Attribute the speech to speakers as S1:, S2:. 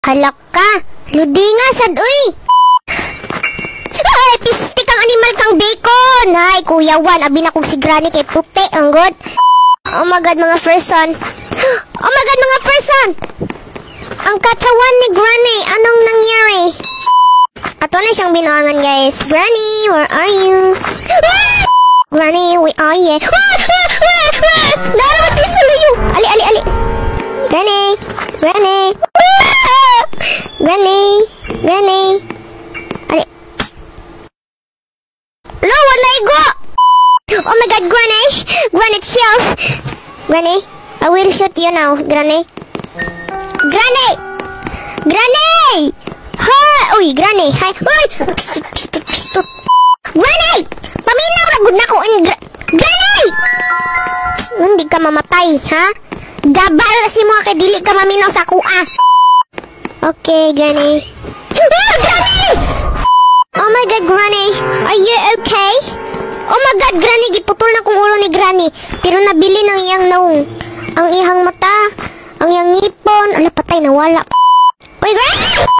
S1: Halak ka. Ludi nga, sad, uy. Ay, pistik ang animal kang bacon. Hay, Kuya Juan, abi na kong si Granny kay puti, ang good. Oh my God, mga person. Oh my God, mga person. Ang katawan ni Granny, anong nangyari? Ato na siyang binuangan, guys. Granny, where are you? Granny, where are you? Darawat din sa layo. Ali, ali, ali. Granny, Granny. Granny, Granny. Ali. Hello, walay go. Oh my God, Granny. Granny, chill. Granny, I will shoot you now, Granny. Granny! Granny! Ha! Uy, Granny! Hi! Uy! Pistot! Granny! Paminaw na gud na ko in Granny! Hindi ka mamatay, ha? Gabal si mo kay dili ka maminaw sa kuha. Okay, Granny. Ah, Granny! Oh my God, Granny! Are you okay? Oh my God, Granny! Giputol na kong ulo ni Granny. Pero nabili ng iyang naong. Ang ihang mata. Ang iyang ngipon. Ala, patay, nawala. Uy, Granny!